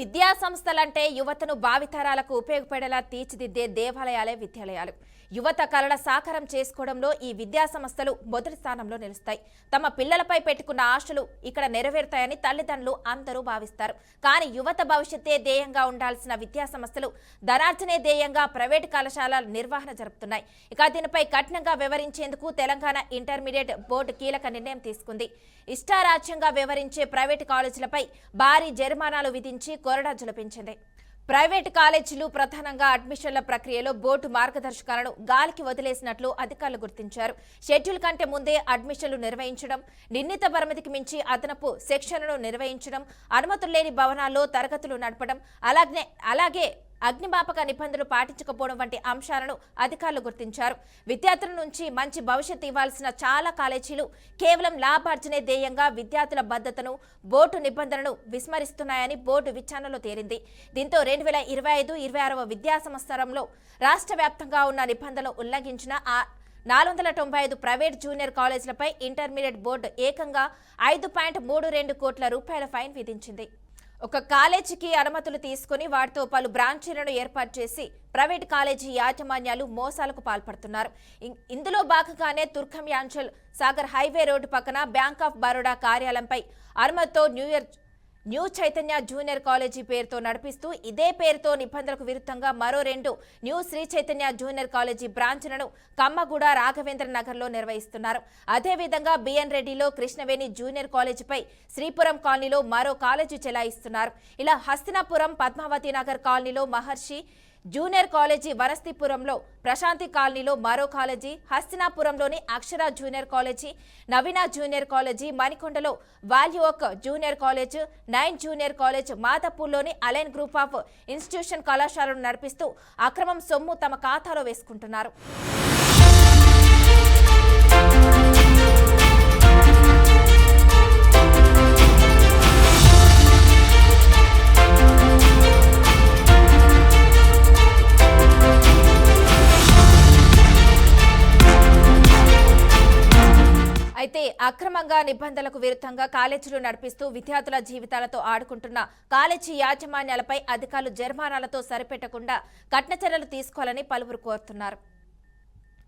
విద్యా సంస్థలంటే యువతను భావితరాలకు ఉపయోగపడేలా తీర్చిదిద్దే దేవాలయాలే విద్యాలయాలు. యువత కలల సాకారం చేసుకోవడంలో ఈ విద్యా సంస్థలు మొదటి స్థానంలో నిలుస్తాయి. తమ పిల్లలపై పెట్టుకున్న ఆశలు ఇక్కడ నెరవేరుతాయని తల్లిదండ్రులు అందరూ భావిస్తారు. కానీ యువత భవిష్యత్తే ధ్యేయంగా ఉండాల్సిన విద్యా సంస్థలు ధనార్జనే ధ్యేయంగా ప్రైవేటు కళాశాలల నిర్వహణ జరుపుతున్నాయి. ఇక దీనిపై కఠినంగా వ్యవహరించేందుకు తెలంగాణ ఇంటర్మీడియట్ బోర్డు కీలక నిర్ణయం తీసుకుంది. ఇష్టారాజ్యంగా వ్యవహరించే ప్రైవేటు కాలేజీలపై భారీ జరిమానాలు విధించి కొరడా జులిపించింది. ప్రైవేటు కాలేజీలు ప్రధానంగా అడ్మిషన్ల ప్రక్రియలో బోర్డు మార్గదర్శకాలను గాలికి వదిలేసినట్లు అధికారులు గుర్తించారు. షెడ్యూల్ కంటే ముందే అడ్మిషన్లు నిర్వహించడం, నిర్ణీత పరిమితికి మించి అదనపు సెక్షన్లను నిర్వహించడం, అనుమతులు లేని భవనాల్లో తరగతులు నడపడం, అలాగే అగ్నిమాపక నిబంధనలు పాటించకపోవడం వంటి అంశాలను అధికారులు గుర్తించారు. విద్యార్థుల నుంచి మంచి భవిష్యత్తు ఇవ్వాల్సిన చాలా కాలేజీలు కేవలం లాభార్జనే ధ్యేయంగా విద్యార్థుల భద్రతను, బోర్డు నిబంధనలను విస్మరిస్తున్నాయని బోర్డు విచారణలో తేలింది. దీంతో 2025-26 విద్యా సంవత్సరంలో రాష్ట్ర వ్యాప్తంగా ఉన్న నిబంధనలు ఉల్లంఘించిన 495 ప్రైవేట్ జూనియర్ కాలేజీలపై ఇంటర్మీడియట్ బోర్డు ఏకంగా 5.32 కోట్ల రూపాయల ఫైన్ విధించింది. ఒక కాలేజీకి అనుమతులు తీసుకుని వాటితో పలు బ్రాంచీలను ఏర్పాటు చేసి ప్రైవేట్ కాలేజీ యాజమాన్యాలు మోసాలకు పాల్పడుతున్నారు. ఇందులో భాగంగానే తుర్కం యాంచల్ సాగర్ హైవే రోడ్డు పక్కన బ్యాంక్ ఆఫ్ బరోడా కార్యాలయంపై అనుమతితో న్యూ చైతన్య జూనియర్ కాలేజీ పేరుతో నడిపిస్తూ ఇదే పేరుతో నిబంధనలకు విరుద్ధంగా మరో 2 new Shri Chaitanya junior college బ్రాంచ్లను కమ్మగూడ, రాఘవేంద్ర నగర్లో నిర్వహిస్తున్నారు. అదేవిధంగా బిఎన్ రెడ్డిలో కృష్ణవేణి జూనియర్ కాలేజీపై శ్రీపురం కాలనీలో మరో కాలేజీ చెలాయిస్తున్నారు. ఇలా హస్తినాపురం, పద్మావతి నగర్ కాలనీలో మహర్షి జూనియర్ కాలేజీ, వనస్థిపురంలో ప్రశాంతి కాలనీలో మరో కాలేజీ, హస్తినాపురంలోని Akshara junior college, Naveena junior college, మణికొండలో వాల్యూక్ జూనియర్ కాలేజ్, 9 జూనియర్ కాలేజ్, మాదాపూర్లోని అలైన్ గ్రూప్ ఆఫ్ ఇన్స్టిట్యూషన్ కళాశాలను నడిపిస్తూ అక్రమం సొమ్ము తమ ఖాతాలో వేసుకుంటున్నారు. అయితే అక్రమంగా నిబంధనలకు విరుద్ధంగా కాలేజీలు నడిపిస్తూ విద్యార్థుల జీవితాలతో ఆడుకుంటున్న కాలేజీ యాజమాన్యాలపై అధికారులు జరిమానాలతో సరిపెట్టకుండా కఠిన చర్యలు తీసుకోవాలని పలువురు కోరుతున్నారు.